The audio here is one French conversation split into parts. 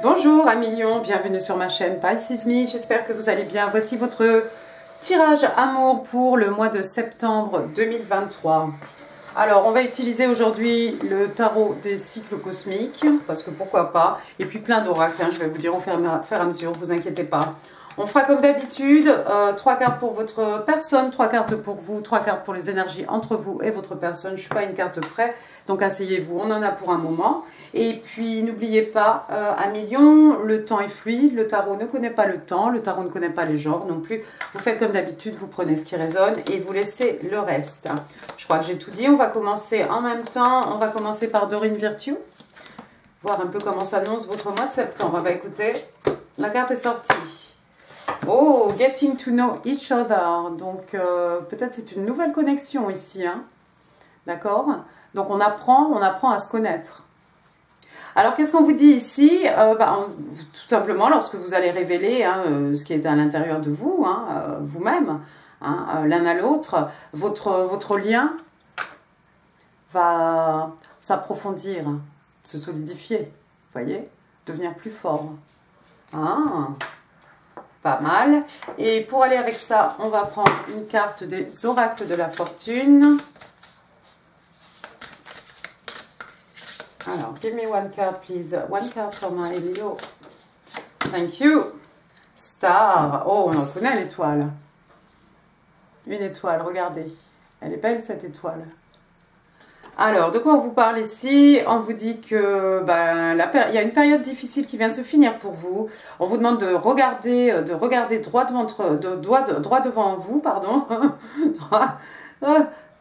Bonjour à millions, bienvenue sur ma chaîne Pisces Me, j'espère que vous allez bien. Voici votre tirage amour pour le mois de septembre 2023. Alors on va utiliser aujourd'hui le tarot des cycles cosmiques, parce que pourquoi pas, et puis plein d'oracles, hein, je vais vous dire au fur et à mesure, vous inquiétez pas. On fera comme d'habitude, 3 cartes pour votre personne, 3 cartes pour vous, 3 cartes pour les énergies entre vous et votre personne. Je ne suis pas une carte près, donc asseyez-vous, on en a pour un moment. Et puis n'oubliez pas, à millions, le temps est fluide, le tarot ne connaît pas le temps, le tarot ne connaît pas les genres non plus. Vous faites comme d'habitude, vous prenez ce qui résonne et vous laissez le reste. Je crois que j'ai tout dit, on va commencer en même temps, on va commencer par Dorine Virtue, voir un peu comment s'annonce votre mois de septembre. Bah écoutez, la carte est sortie. Oh, getting to know each other, donc peut-être c'est une nouvelle connexion ici, hein. D'accord? Donc on apprend à se connaître. Alors, qu'est-ce qu'on vous dit ici? Tout simplement, lorsque vous allez révéler ce qui est à l'intérieur de vous, vous-même, l'un à l'autre, votre lien va s'approfondir, se solidifier, vous voyez, devenir plus fort. Pas mal. Et pour aller avec ça, on va prendre une carte des oracles de la fortune. Alors, give me one card, please. One card for my Leo. Thank you. Star. Oh, on reconnaît l'étoile. Une étoile, regardez. Elle est belle, cette étoile. Alors, de quoi on vous parle ici? On vous dit que il y a une période difficile qui vient de se finir pour vous. On vous demande de regarder droit devant vous, pardon.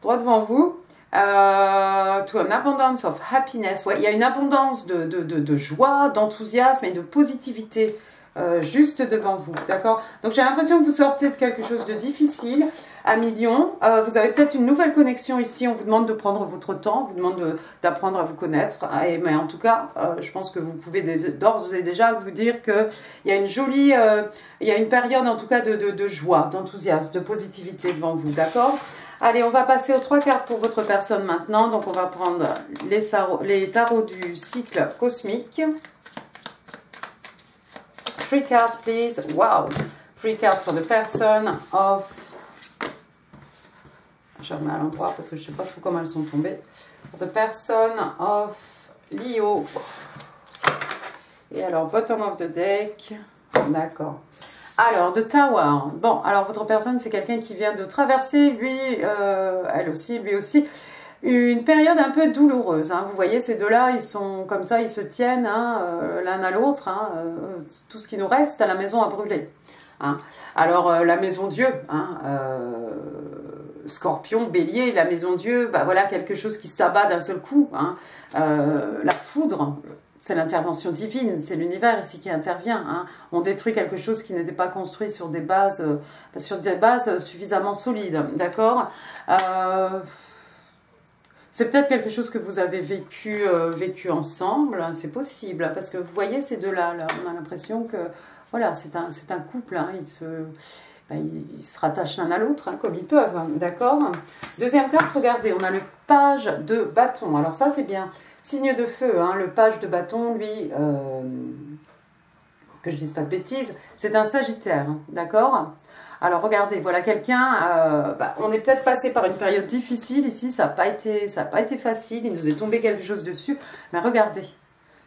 droit devant vous. To an abundance of happiness. Ouais, il y a une abondance de joie, d'enthousiasme et de positivité juste devant vous, d'accord? Donc j'ai l'impression que vous sortez de quelque chose de difficile à millions. Vous avez peut-être une nouvelle connexion ici, on vous demande de prendre votre temps, on vous demande d'apprendre à vous connaître. Mais en tout cas, je pense que vous pouvez d'ores et déjà vous dire qu'il y a une jolie, il y a une période en tout cas de joie, d'enthousiasme, de positivité devant vous, d'accord? Allez, on va passer aux 3 cartes pour votre personne maintenant. Donc, on va prendre les tarots du cycle cosmique. 3 cards, please. Wow! 3 cards for the person of... Je remets à l'endroit parce que je ne sais pas trop comment elles sont tombées. For the person of Leo. Et alors, bottom of the deck. D'accord. Alors, The Tower. Bon, alors votre personne, c'est quelqu'un qui vient de traverser, lui aussi, une période un peu douloureuse. Vous voyez, ces deux-là, ils sont comme ça, ils se tiennent l'un à l'autre. Tout ce qui nous reste, à la maison a brûlé. Alors, la maison Dieu, Scorpion, Bélier, la maison Dieu, voilà quelque chose qui s'abat d'un seul coup. La foudre. C'est l'intervention divine, c'est l'univers ici qui intervient. On détruit quelque chose qui n'était pas construit sur des bases, suffisamment solides, d'accord? C'est peut-être quelque chose que vous avez vécu ensemble, c'est possible, parce que vous voyez ces deux-là, on a l'impression que voilà, c'est un couple, ils se rattachent l'un à l'autre comme ils peuvent, d'accord? Deuxième carte, regardez, on a le page de bâton, alors ça c'est bien. Signe de feu, le page de bâton, lui, que je ne dise pas de bêtises, c'est un Sagittaire, d'accord? Alors regardez, voilà quelqu'un, on est peut-être passé par une période difficile ici, ça n'a pas été facile, il nous est tombé quelque chose dessus, mais regardez,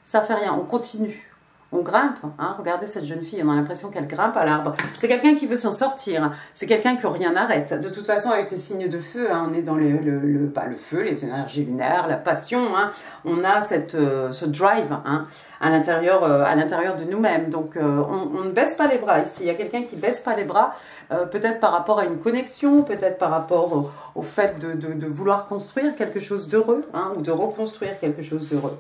ça fait rien, on continue. On grimpe, regardez cette jeune fille, on a l'impression qu'elle grimpe à l'arbre. C'est quelqu'un qui veut s'en sortir, c'est quelqu'un que rien n'arrête. De toute façon, avec les signes de feu, on est dans le feu, les énergies lunaires, la passion. On a ce drive à l'intérieur de nous-mêmes. Donc, on ne baisse pas les bras ici. Il y a quelqu'un qui ne baisse pas les bras, peut-être par rapport à une connexion, peut-être par rapport au fait de vouloir construire quelque chose d'heureux, ou de reconstruire quelque chose d'heureux.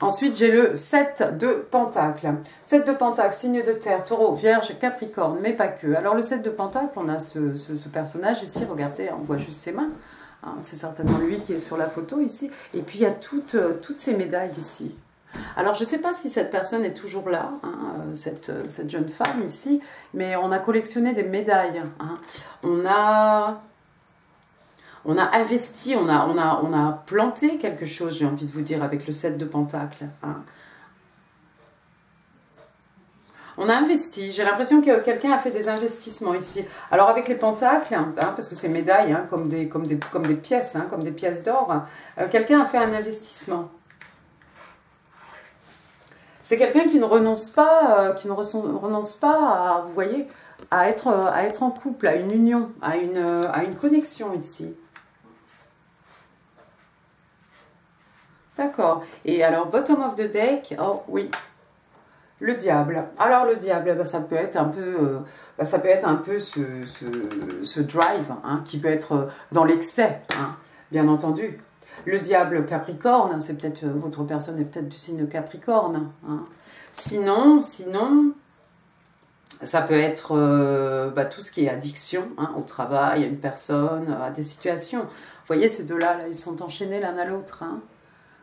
Ensuite, j'ai le 7 de Pentacle. 7 de Pentacle, signe de terre, taureau, vierge, capricorne, mais pas que. Alors, le 7 de Pentacle, on a ce personnage ici, regardez, on voit juste ses mains. C'est certainement lui qui est sur la photo ici. Et puis, il y a toutes ces médailles ici. Alors, je ne sais pas si cette personne est toujours là, cette jeune femme ici, mais on a collectionné des médailles. On a On a investi, on a planté quelque chose, j'ai envie de vous dire, avec le 7 de Pentacle. Hein. On a investi, j'ai l'impression que quelqu'un a fait des investissements ici. Alors avec les pentacles, hein, parce que c'est médailles, hein, comme des pièces, hein, comme des pièces d'or, quelqu'un a fait un investissement. C'est quelqu'un qui ne renonce pas, à, vous voyez, à être en couple, à une union, à une connexion ici. D'accord. Et alors, bottom of the deck, oh oui, le diable. Alors le diable, bah, ça peut être un peu, ce drive, hein, qui peut être dans l'excès, hein, bien entendu. Le diable Capricorne, c'est peut-être, votre personne est peut-être du signe Capricorne. Hein. Sinon, ça peut être tout ce qui est addiction, hein, au travail, à une personne, à des situations. Vous voyez, ces deux-là, là, ils sont enchaînés l'un à l'autre. Hein.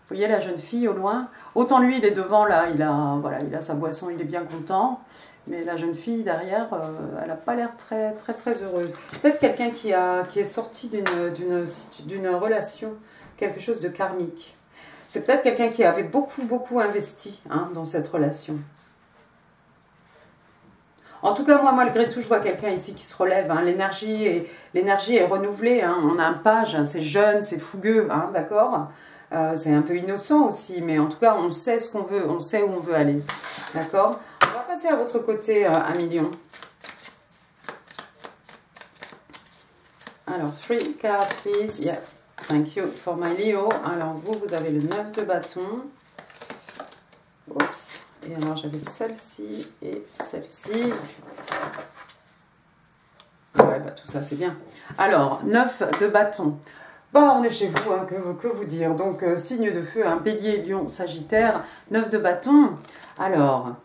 Vous voyez la jeune fille au loin? Autant lui, il est devant, là, il a sa boisson, il est bien content. Mais la jeune fille derrière, elle n'a pas l'air très, très, très heureuse. Peut-être quelqu'un qui est sorti d'une relation, quelque chose de karmique. C'est peut-être quelqu'un qui avait beaucoup, beaucoup investi, hein, dans cette relation. En tout cas, moi, malgré tout, je vois quelqu'un ici qui se relève. Hein. L'énergie est renouvelée. Hein. On a un page, hein, c'est jeune, c'est fougueux, hein, d'accord? C'est un peu innocent aussi, mais en tout cas, on sait ce qu'on veut, on sait où on veut aller. D'accord? On va passer à votre côté, 1 million. Alors, 3 cards, please. Yeah. Thank you for my Leo. Alors, vous avez le 9 de bâton. Oups. Et alors, j'avais celle-ci et celle-ci. Ouais, bah tout ça, c'est bien. Alors, 9 de bâton. Bah, on est chez vous, hein, que vous dire. Donc, signe de feu, hein, bélier, lion, sagittaire, 9 de bâton. Alors,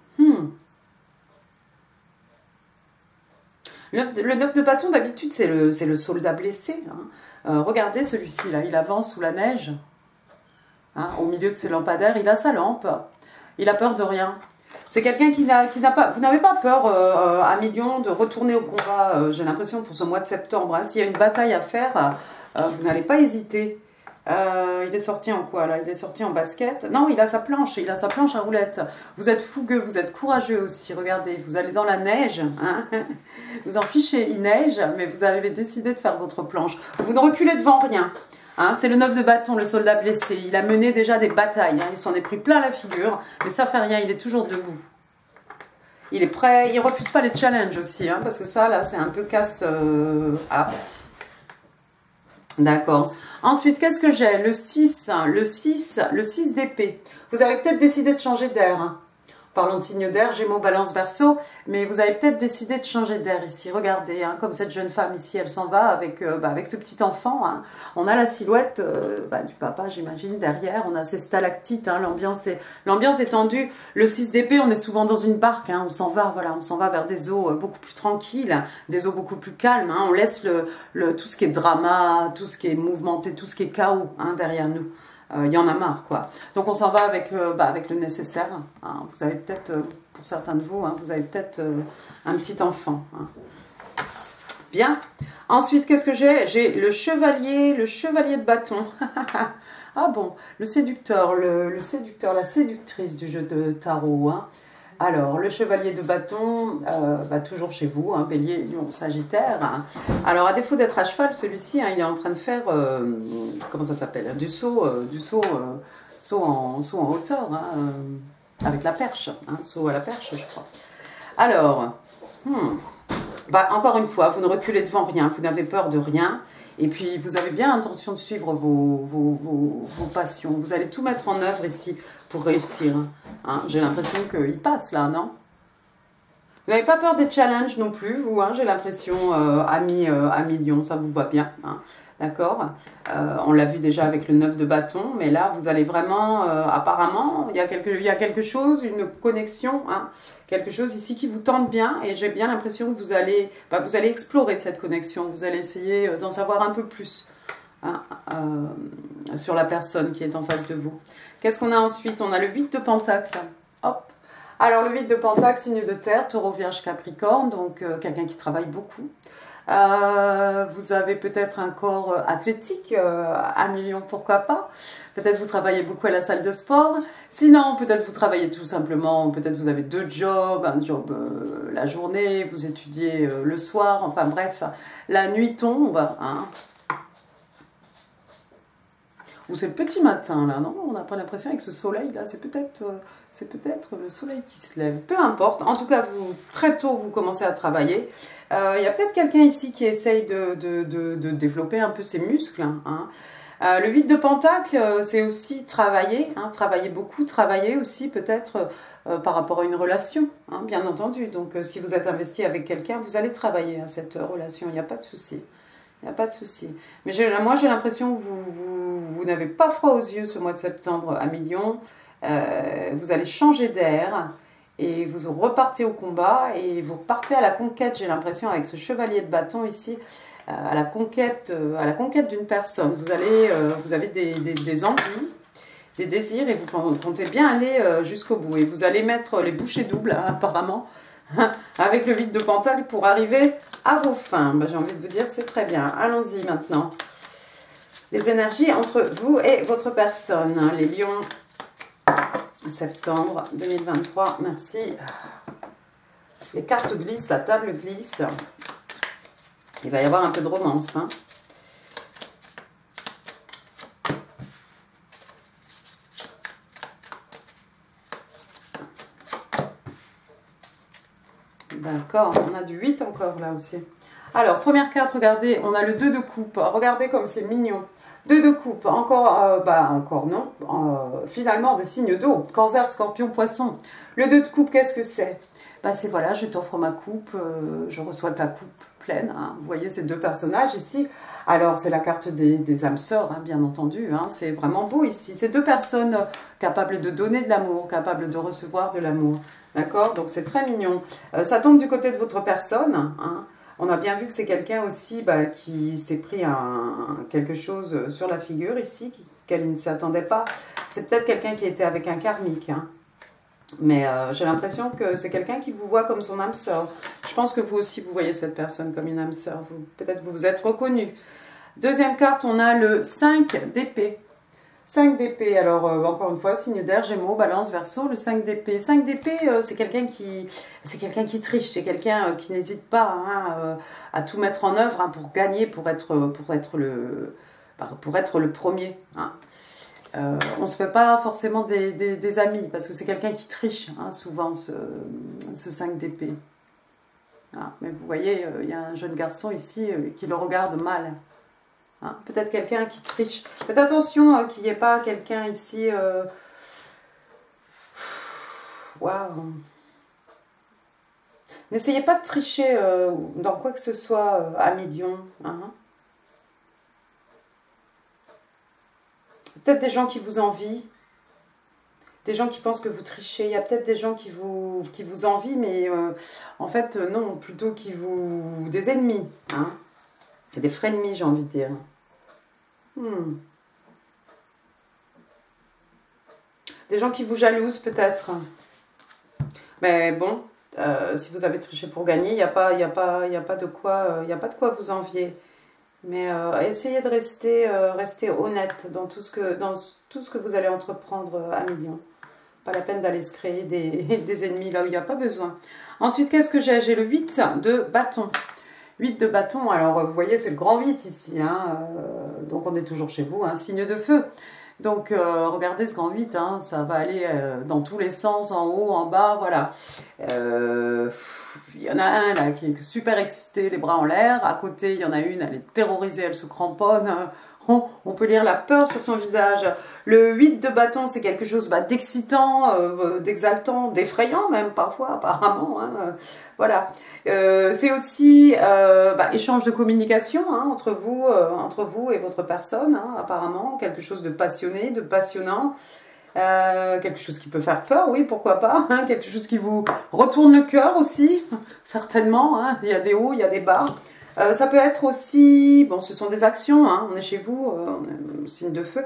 le 9 de bâton, d'habitude, c'est le soldat blessé. Hein. Regardez celui-ci, là, il avance sous la neige. Hein, au milieu de ses lampadaires, il a sa lampe. Il a peur de rien. C'est quelqu'un qui n'a pas... Vous n'avez pas peur, 1 million, de retourner au combat, j'ai l'impression, pour ce mois de septembre. Hein. S'il y a une bataille à faire... vous n'allez pas hésiter. Il est sorti en quoi là? Il est sorti en basket. Non, il a sa planche à roulettes. Vous êtes fougueux, vous êtes courageux aussi. Regardez, vous allez dans la neige. Hein, vous en fichez, il neige, mais vous avez décidé de faire votre planche. Vous ne reculez devant rien. Hein, c'est le 9 de bâton, le soldat blessé. Il a mené déjà des batailles. Hein, il s'en est pris plein la figure, mais ça fait rien, il est toujours debout. Il est prêt, il refuse pas les challenges aussi, hein, parce que ça, là, c'est un peu casse... D'accord. Ensuite, qu'est-ce que j'ai? Le 6 d'épée. Vous avez peut-être décidé de changer d'air. Hein. Parlons de signe d'air, Gémeaux, Balance, Verseau, mais vous avez peut-être décidé de changer d'air ici. Regardez, hein, comme cette jeune femme ici, elle s'en va avec ce petit enfant. Hein. On a la silhouette du papa, j'imagine, derrière. On a ces stalactites, hein, l'ambiance est tendue. Le 6 d'épée, on est souvent dans une barque. Hein, on s'en va, voilà, on s'en va vers des eaux beaucoup plus tranquilles, des eaux beaucoup plus calmes. Hein. On laisse tout ce qui est drama, tout ce qui est mouvementé, tout ce qui est chaos, hein, derrière nous. Il y en a marre, quoi. Donc on s'en va avec le nécessaire. Hein. Vous avez peut-être, pour certains de vous, hein, vous avez peut-être un petit enfant. Hein. Bien. Ensuite, qu'est-ce que j'ai? J'ai le chevalier de bâton. Ah bon, le séducteur, la séductrice du jeu de tarot. Hein. Alors, le chevalier de bâton, toujours chez vous, hein, bélier, lion, sagittaire. Hein. Alors, à défaut d'être à cheval, celui-ci, hein, il est en train de faire, comment ça s'appelle? Du saut en hauteur, hein, avec la perche. Hein, saut à la perche, je crois. Alors, encore une fois, vous ne reculez devant rien, vous n'avez peur de rien. Et puis, vous avez bien l'intention de suivre vos passions. Vous allez tout mettre en œuvre ici pour réussir. Hein, j'ai l'impression qu'il passe là, non? Vous n'avez pas peur des challenges non plus, vous, hein, j'ai l'impression, ami lion, ça vous va bien. Hein, d'accord? On l'a vu déjà avec le 9 de bâton, mais là, vous allez vraiment, apparemment, il y a quelque chose, une connexion, hein, quelque chose ici qui vous tente bien, et j'ai bien l'impression que vous allez explorer cette connexion, vous allez essayer d'en savoir un peu plus, hein, sur la personne qui est en face de vous. Qu'est-ce qu'on a ensuite? On a le 8 de pentacle. Hop. Alors, le 8 de pentacle, signe de terre, taureau, vierge, capricorne, donc quelqu'un qui travaille beaucoup. Vous avez peut-être un corps athlétique, 1 million, pourquoi pas. Peut-être vous travaillez beaucoup à la salle de sport. Sinon, peut-être vous travaillez tout simplement, peut-être vous avez 2 jobs, un job la journée, vous étudiez le soir, enfin bref, la nuit tombe, hein. Ou c'est le petit matin, là, non? On n'a pas l'impression avec ce soleil, là, c'est peut-être le soleil qui se lève. Peu importe, en tout cas, vous, très tôt, vous commencez à travailler. Il y a peut-être quelqu'un ici qui essaye de développer un peu ses muscles, hein. Le 8 de Pentacle, c'est aussi travailler, hein, travailler beaucoup, travailler aussi peut-être par rapport à une relation, hein, bien entendu. Donc, si vous êtes investi avec quelqu'un, vous allez travailler à cette relation, il n'y a pas de souci. Il n'y a pas de souci. Mais moi, j'ai l'impression que vous n'avez pas froid aux yeux ce mois de septembre à Million. Vous allez changer d'air et vous repartez au combat et vous repartez à la conquête, j'ai l'impression, avec ce chevalier de bâton ici, à la conquête d'une personne. Vous avez des envies, des désirs et vous comptez bien aller jusqu'au bout. Et vous allez mettre les bouchées doubles, hein, apparemment, avec le 8 de Pentacle pour arriver à vos fins. Ben, j'ai envie de vous dire, c'est très bien. Allons-y maintenant. Les énergies entre vous et votre personne, hein, les lions, septembre 2023. Merci. Les cartes glissent, la table glisse. Il va y avoir un peu de romance, hein. D'accord, on a du 8 encore là aussi. Alors, première carte, regardez, on a le 2 de coupe. Regardez comme c'est mignon. 2 de coupe, encore, encore non. Finalement, des signes d'eau. Cancer, Scorpion, Poisson. Le 2 de coupe, qu'est-ce que c'est? C'est voilà, je t'offre ma coupe, je reçois ta coupe pleine, hein. Vous voyez ces 2 personnages ici. Alors, c'est la carte des âmes sœurs, hein, bien entendu, hein. C'est vraiment beau ici. C'est 2 personnes capables de donner de l'amour, capables de recevoir de l'amour. D'accord? Donc, c'est très mignon. Ça tombe du côté de votre personne, hein. On a bien vu que c'est quelqu'un aussi qui s'est pris quelque chose sur la figure ici, qu'elle ne s'y attendait pas. C'est peut-être quelqu'un qui était avec un karmique, hein. Mais j'ai l'impression que c'est quelqu'un qui vous voit comme son âme sœur. Je pense que vous aussi, vous voyez cette personne comme une âme sœur. Peut-être vous vous êtes reconnu. Deuxième carte, on a le 5 d'épée. 5 d'épée, alors encore une fois, signe d'air, Gémeaux, Balance, Verseau, le 5 d'épée. 5 d'épée, c'est quelqu'un qui triche, c'est quelqu'un qui n'hésite pas, hein, à tout mettre en œuvre, hein, pour gagner, pour être le premier, hein. On ne se fait pas forcément des amis, parce que c'est quelqu'un qui triche, hein, souvent, ce 5 d'épée. Ah, mais vous voyez, il y a un jeune garçon ici qui le regarde mal. Hein, peut-être quelqu'un qui triche. Faites attention qu'il n'y ait pas quelqu'un ici... Waouh. N'essayez pas de tricher dans quoi que ce soit à Million, hein. Peut-être des gens qui vous envient, des gens qui pensent que vous trichez. Il y a peut-être des gens qui vous envient, mais en fait, non, plutôt des ennemis, hein. Des frenemies, j'ai envie de dire. Des gens qui vous jalousent, peut-être. Mais bon, si vous avez triché pour gagner, il n'y a pas de quoi vous envier. Mais essayez de rester honnête dans tout ce que vous allez entreprendre à Million. Pas la peine d'aller se créer des ennemis là où il n'y a pas besoin. Ensuite, qu'est-ce que j'ai? J'ai le 8 de bâton. 8 de bâton, alors vous voyez, c'est le grand 8 ici, hein, donc on est toujours chez vous, hein, signe de feu. Donc regardez ce grand 8, hein, ça va aller dans tous les sens, en haut, en bas, voilà. Il y en a un là qui est super excité, les bras en l'air. À côté, il y en a une, elle est terrorisée, elle se cramponne. On peut lire la peur sur son visage. Le 8 de bâton, c'est quelque chose d'excitant, d'exaltant, d'effrayant même parfois, apparemment, hein, voilà. C'est aussi échange de communication, hein, entre vous et votre personne, hein, apparemment. Quelque chose de passionné, de passionnant. Quelque chose qui peut faire peur, oui, pourquoi pas, hein, quelque chose qui vous retourne le cœur aussi, certainement, hein, il y a des hauts, il y a des bas, Ça peut être aussi, bon, ce sont des actions, hein, on est chez vous, on est signe de feu.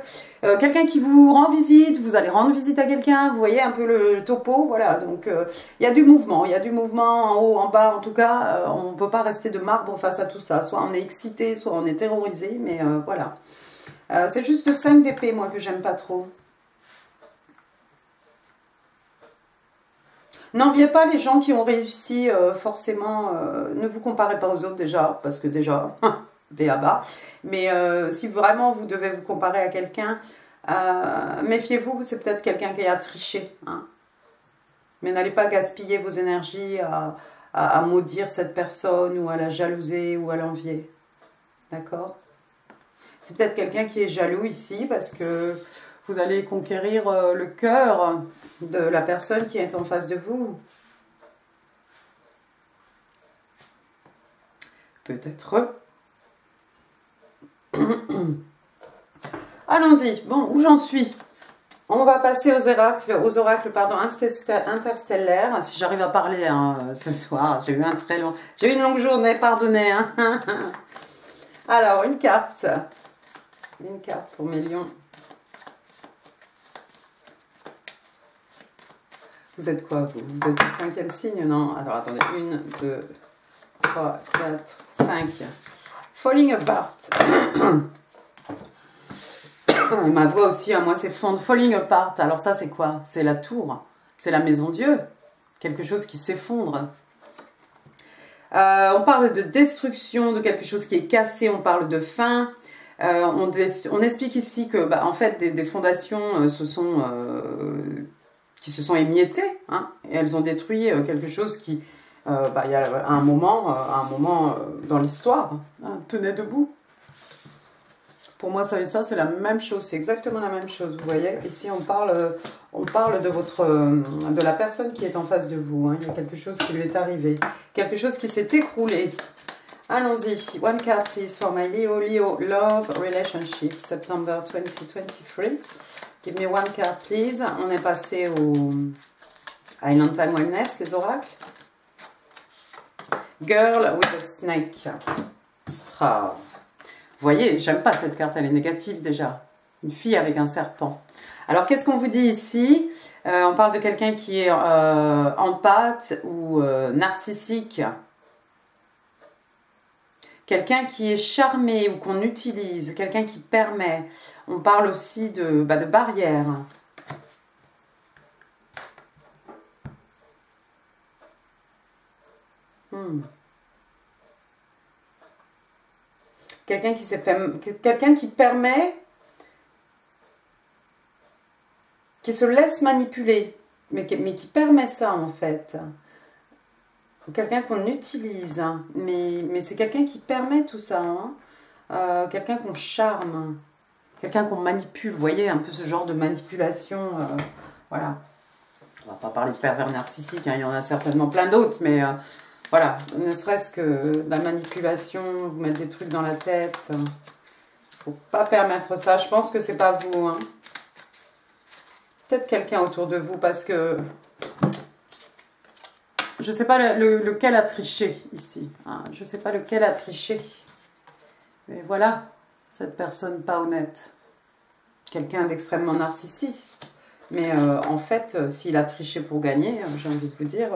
Quelqu'un qui vous rend visite, vous allez rendre visite à quelqu'un, vous voyez un peu le topo, voilà. Donc, il y a du mouvement, en haut, en bas, en tout cas, on ne peut pas rester de marbre face à tout ça. Soit on est excité, soit on est terrorisé, mais voilà. C'est juste le 5 d'épée, moi, que j'aime pas trop. N'enviez pas les gens qui ont réussi forcément. Ne vous comparez pas aux autres déjà, parce que déjà, béaba. Mais si vraiment vous devez vous comparer à quelqu'un, méfiez-vous, c'est peut-être quelqu'un qui a triché. Hein. Mais n'allez pas gaspiller vos énergies à maudire cette personne, ou à la jalouser, ou à l'envier. D'accord? C'est peut-être quelqu'un qui est jaloux ici, parce que vous allez conquérir le cœur de la personne qui est en face de vous. Peut-être. Allons-y. Bon, où j'en suis? On va passer aux oracles interstellaires. Si j'arrive à parler hein, ce soir, j'ai eu une longue journée, pardonnez. Hein. Alors, une carte pour mes lions. Vous êtes quoi, vous? Vous êtes le 5e signe? Non. Alors, attendez. 1, 2, 3, 4, 5. Falling apart. Ma voix aussi, hein, moi, c'est falling apart. Alors ça, c'est quoi? C'est la tour. C'est la maison Dieu. Quelque chose qui s'effondre. On parle de destruction, de quelque chose qui est cassé. On parle de fin. On explique ici que, bah, en fait, des fondations qui se sont émiettées, hein, et elles ont détruit quelque chose qui, bah, il y a un moment dans l'histoire, hein, tenait debout. Pour moi, ça et ça, c'est la même chose, c'est exactement la même chose. Vous voyez, ici, on parle de la personne qui est en face de vous. Hein. Il y a quelque chose qui lui est arrivé, quelque chose qui s'est écroulé. Allons-y. One card, please, for my Leo. Leo, love, relationship, September 2023. Give me one card, please. On est passé au Island Time Wellness, les oracles. Girl with a snake. Ah. Vous voyez, j'aime pas cette carte, elle est négative déjà. Une fille avec un serpent. Alors, qu'est-ce qu'on vous dit ici? On parle de quelqu'un qui est empathe ou narcissique. Quelqu'un qui est charmé ou qu'on utilise. Quelqu'un qui permet. On parle aussi de barrières. Quelqu'un qui permet, qui se laisse manipuler, mais qui permet ça en fait. Quelqu'un qu'on utilise, hein, mais c'est quelqu'un qui permet tout ça. Hein. Quelqu'un qu'on charme, quelqu'un qu'on manipule. Vous voyez, un peu ce genre de manipulation. Voilà. On va pas parler de pervers narcissique, hein, il y en a certainement plein d'autres, mais... voilà, ne serait-ce que la manipulation, vous mettre des trucs dans la tête. Il ne faut pas permettre ça. Je pense que c'est pas vous. Hein. Peut-être quelqu'un autour de vous parce que je ne sais pas lequel a triché ici. Hein. Je ne sais pas lequel a triché. Mais voilà, cette personne pas honnête. Quelqu'un d'extrêmement narcissiste. Mais en fait, s'il a triché pour gagner, j'ai envie de vous dire...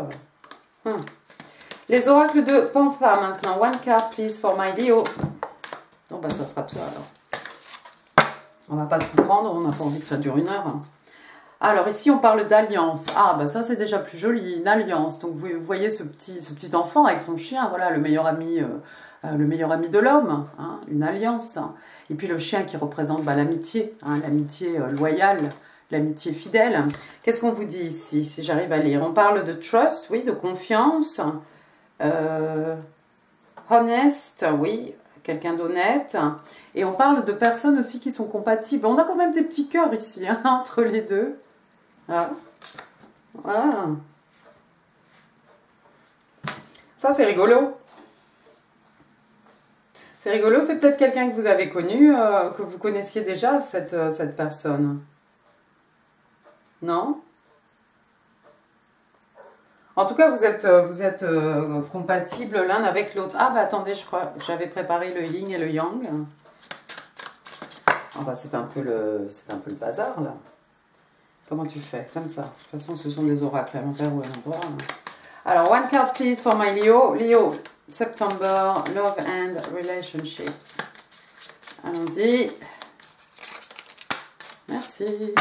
Les oracles de Pampa maintenant. One card, please, for my Leo. Bon, bah, ça sera toi alors. On va pas tout prendre, on n'a pas envie que ça dure 1 heure. Hein. Alors, ici, on parle d'alliance. Ah, bah, ça, c'est déjà plus joli, une alliance. Donc, vous voyez ce petit enfant avec son chien, voilà, le meilleur ami de l'homme, hein, une alliance. Et puis, le chien qui représente bah, l'amitié, hein, l'amitié loyale, l'amitié fidèle. Qu'est-ce qu'on vous dit ici, si j'arrive à lire? On parle de trust, oui, de confiance. Honest, oui, quelqu'un d'honnête. Et on parle de personnes aussi qui sont compatibles. On a quand même des petits cœurs ici, hein, entre les deux. Ah. Ah. Ça, c'est rigolo. C'est rigolo, c'est peut-être quelqu'un que vous avez connu, que vous connaissiez déjà, cette personne. Non? En tout cas, vous êtes compatibles l'un avec l'autre. Ah, bah attendez, je crois que j'avais préparé le yin et le yang. Ah, bah c'est un peu le bazar, là. Comment tu fais? Comme ça. De toute façon, ce sont des oracles à l'envers ou à l'endroit. Alors, one card, please, for my Leo. Leo, September, love and relationships. Allons-y. Merci.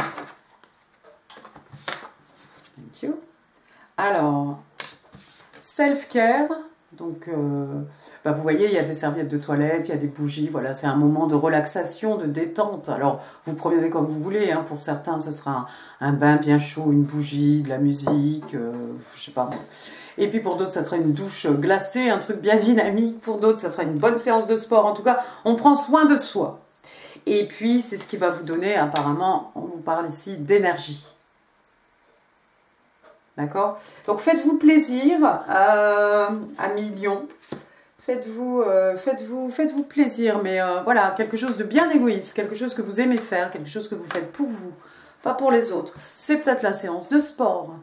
Thank you. Alors, self-care. Donc, bah vous voyez, il y a des serviettes de toilette, il y a des bougies. Voilà, c'est un moment de relaxation, de détente. Alors, vous prenez comme vous voulez. Hein. Pour certains, ce sera un bain bien chaud, une bougie, de la musique, je sais pas moi. Et puis pour d'autres, ça sera une douche glacée, un truc bien dynamique. Pour d'autres, ça sera une bonne séance de sport. En tout cas, on prend soin de soi. Et puis, c'est ce qui va vous donner, apparemment, on vous parle ici d'énergie. D'accord? Donc, faites-vous plaisir à millions. Faites-vous plaisir, mais voilà, quelque chose de bien égoïste, quelque chose que vous aimez faire, quelque chose que vous faites pour vous, pas pour les autres. C'est peut-être la séance de sport.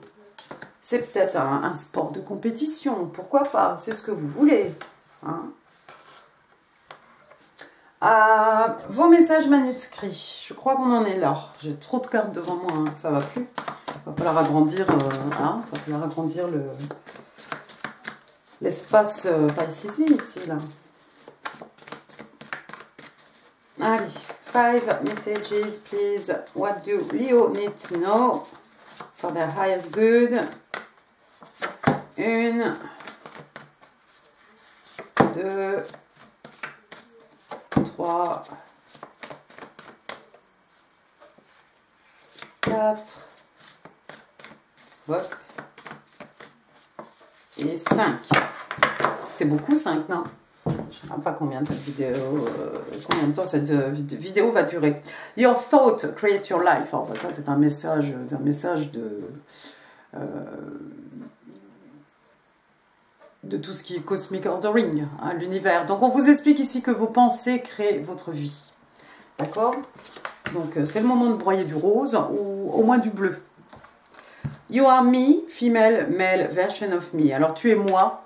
C'est peut-être un sport de compétition, pourquoi pas, c'est ce que vous voulez. Hein. Vos messages manuscrits, je crois qu'on en est là. J'ai trop de cartes devant moi, hein, ça va plus. Il va falloir agrandir, l'espace Pisces ici, là. Allez, 5 messages, please. What do Leo need to know for their highest good? 1, 2, 3, 4, hop, et 5. C'est beaucoup 5, non? Je ne sais pas combien de combien de temps cette vidéo va durer. Your thought create your life. Alors, ça, c'est un message de tout ce qui est cosmic ordering, hein, l'univers. Donc, on vous explique ici que vos pensées créent votre vie. D'accord? Donc, c'est le moment de broyer du rose ou au moins du bleu. You are me, female, male version of me. Alors, tu es moi,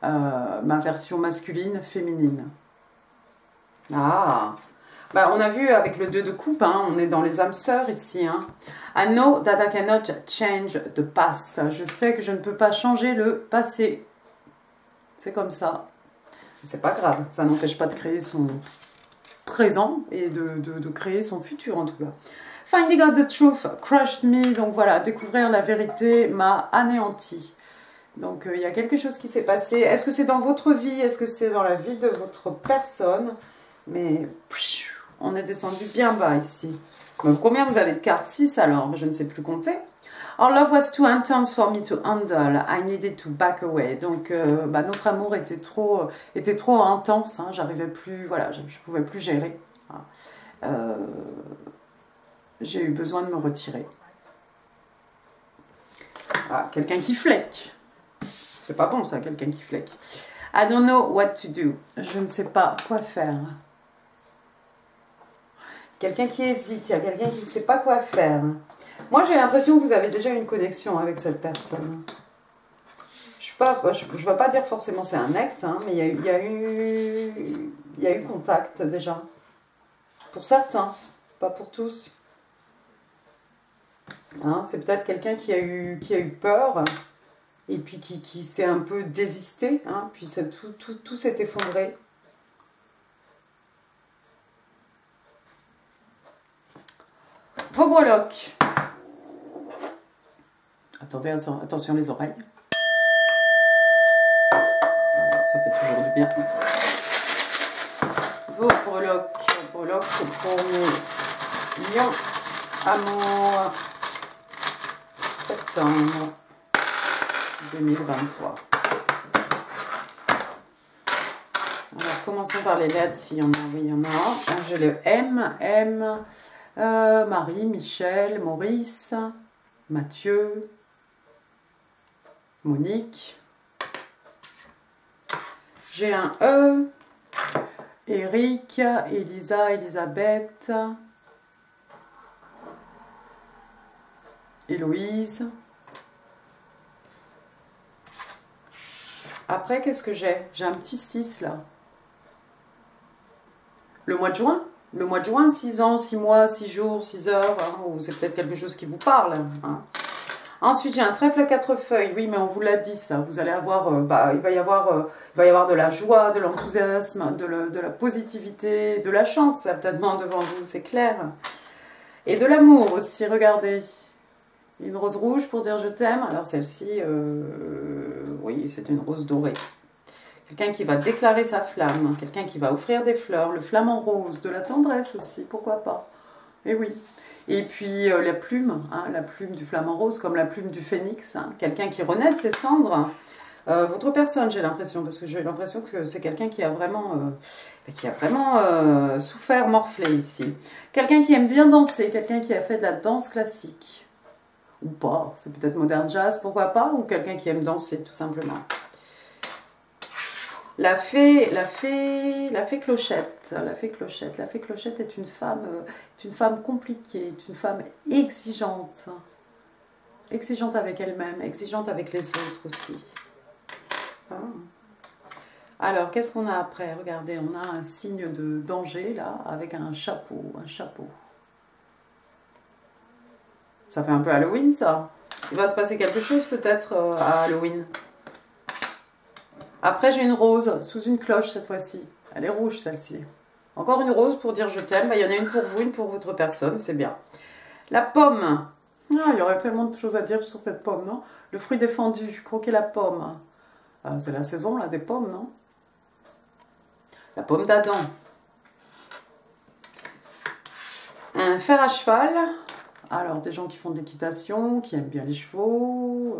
ma version masculine, féminine. Ah, bah, on a vu avec le 2 de coupe, hein, on est dans les âmes sœurs ici. Hein. I know that I cannot change the past. Je sais que je ne peux pas changer le passé. C'est comme ça. C'est pas grave, ça n'empêche pas de créer son présent et de créer son futur en tout cas. Finding out the truth crushed me. Donc voilà, découvrir la vérité m'a anéanti. Donc il y a quelque chose qui s'est passé. Est-ce que c'est dans votre vie? Est-ce que c'est dans la vie de votre personne? Mais on est descendu bien bas ici. Donc, combien vous avez de cartes? 6 alors? Je ne sais plus compter. Our love was too intense for me to handle. I needed to back away. Donc, notre amour était trop intense. Hein. J'arrivais plus, voilà, je ne pouvais plus gérer. J'ai eu besoin de me retirer. Ah, quelqu'un qui fleque. C'est pas bon ça, quelqu'un qui fleque. I don't know what to do. Je ne sais pas quoi faire. Quelqu'un qui hésite, il y a quelqu'un qui ne sait pas quoi faire. Moi, j'ai l'impression que vous avez déjà une connexion avec cette personne. Je ne vais pas dire forcément c'est un ex, hein, mais il y a eu contact déjà. Pour certains, pas pour tous. Hein, c'est peut-être quelqu'un qui a eu peur et puis qui s'est un peu désisté, hein, puis tout s'est effondré. Vos breloques. Attendez, attention les oreilles. Ça fait toujours du bien. Vos breloques pour nos lions, amour, septembre 2023. Alors, commençons par les lettres, s'il y en a. Oui, il y en a. J'ai le M, Marie, Michel, Maurice, Mathieu, Monique. J'ai un E, Eric, Elisa, Elisabeth, Héloïse, Après, qu'est-ce que j'ai? J'ai un petit 6 là. Le mois de juin. Le mois de juin, 6 ans, 6 mois, 6 jours, 6 heures. Hein, ou c'est peut-être quelque chose qui vous parle. Hein. Ensuite, j'ai un trèfle à 4 feuilles. Oui, mais on vous l'a dit, ça. Vous allez avoir, il va y avoir de la joie, de l'enthousiasme, de la positivité, de la chance, certainement, devant vous, c'est clair. Et de l'amour aussi, regardez. Une rose rouge pour dire je t'aime. Alors celle-ci, oui, c'est une rose dorée. Quelqu'un qui va déclarer sa flamme, quelqu'un qui va offrir des fleurs, le flamant rose, de la tendresse aussi, pourquoi pas. Et oui. Et puis la plume du flamant rose, comme la plume du phénix, hein, quelqu'un qui renaît de ses cendres. Votre personne, j'ai l'impression, parce que j'ai l'impression que c'est quelqu'un qui a vraiment, souffert, morflé ici. Quelqu'un qui aime bien danser, quelqu'un qui a fait de la danse classique. Ou pas, c'est peut-être modern jazz, pourquoi pas, ou quelqu'un qui aime danser, tout simplement. La fée Clochette. La fée Clochette est une femme compliquée, est une femme exigeante. Exigeante avec elle-même, exigeante avec les autres aussi. Ah. Alors, qu'est-ce qu'on a après? Regardez, on a un signe de danger, là, avec un chapeau, Ça fait un peu Halloween, ça. Il va se passer quelque chose, peut-être, à Halloween. Après, j'ai une rose sous une cloche cette fois-ci. Elle est rouge, celle-ci. Encore une rose pour dire je t'aime. Il y en a une pour vous, une pour votre personne. C'est bien. La pomme. Ah, il y aurait tellement de choses à dire sur cette pomme, non? Le fruit défendu. Croquer la pomme. Ah, c'est la saison, là, des pommes, non? La pomme d'Adam. Un fer à cheval. Alors, des gens qui font de l'équitation, qui aiment bien les chevaux.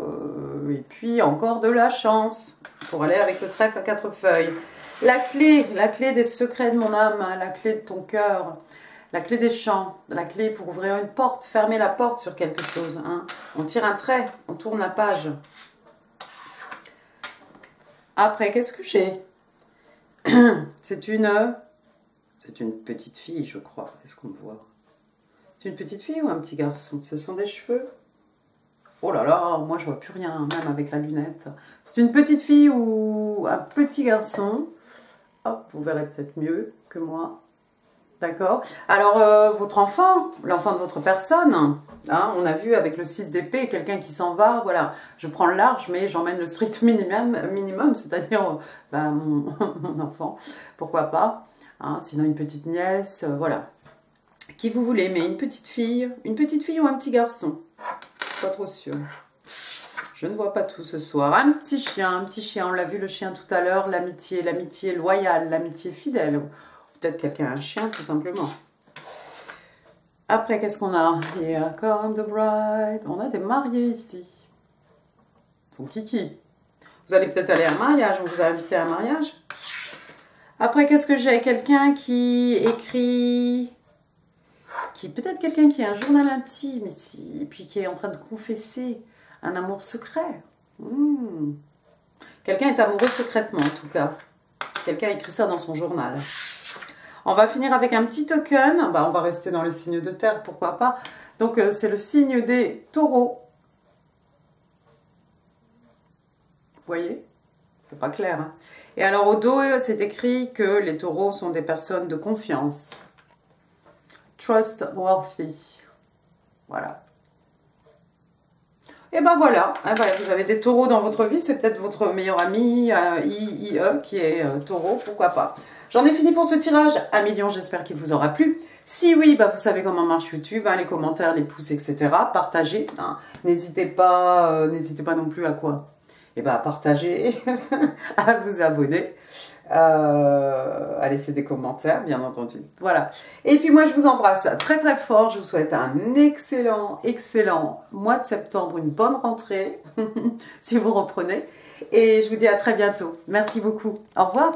Et puis, encore de la chance. Pour aller avec le trèfle à 4 feuilles. La clé des secrets de mon âme, hein, la clé de ton cœur, la clé des champs, la clé pour ouvrir une porte, fermer la porte sur quelque chose. Hein. On tire un trait, on tourne la page. Après, qu'est-ce que j'ai? C'est une petite fille, je crois. Est-ce qu'on le voit? C'est une petite fille ou un petit garçon? Ce sont des cheveux? Oh là là, moi je vois plus rien, même avec la lunette. C'est une petite fille ou un petit garçon. Hop, vous verrez peut-être mieux que moi. D'accord. Alors, votre enfant, l'enfant de votre personne, hein, on a vu avec le 6 d'épée, quelqu'un qui s'en va, voilà. Je prends le large, mais j'emmène le strict minimum, c'est-à-dire mon enfant. Pourquoi pas, hein, sinon une petite nièce, voilà. Qui vous voulez, mais une petite fille ou un petit garçon. Pas trop sûr. Je ne vois pas tout ce soir. Un petit chien, on l'a vu le chien tout à l'heure, l'amitié loyale, l'amitié fidèle. Peut-être quelqu'un a un chien, tout simplement. Après, qu'est-ce qu'on a? Here come the bride. On a des mariés ici. Son kiki. Vous allez peut-être aller à un mariage, on vous a invité à un mariage. Après, qu'est-ce que j'ai? Quelqu'un qui écrit... Peut-être quelqu'un qui a un journal intime ici, et puis qui est en train de confesser un amour secret. Quelqu'un est amoureux secrètement, en tout cas. Quelqu'un écrit ça dans son journal. On va finir avec un petit token. Bah, on va rester dans les signes de terre, pourquoi pas. Donc, c'est le signe des taureaux. Vous voyez? C'est pas clair. Hein? Et alors, au dos, c'est écrit que les taureaux sont des personnes de confiance. Trustworthy. Voilà. Et ben voilà. Vous avez des taureaux dans votre vie. C'est peut-être votre meilleur ami, IE, qui est taureau. Pourquoi pas. J'en ai fini pour ce tirage à millions. J'espère qu'il vous aura plu. Si oui, vous savez comment marche YouTube. Hein, les commentaires, les pouces, etc. Partagez. Hein. N'hésitez pas non plus à quoi? Et à partager, à vous abonner. À laisser des commentaires, bien entendu. Voilà. Et puis moi, je vous embrasse très très fort. Je vous souhaite un excellent mois de septembre, une bonne rentrée, si vous reprenez. Et je vous dis à très bientôt. Merci beaucoup. Au revoir.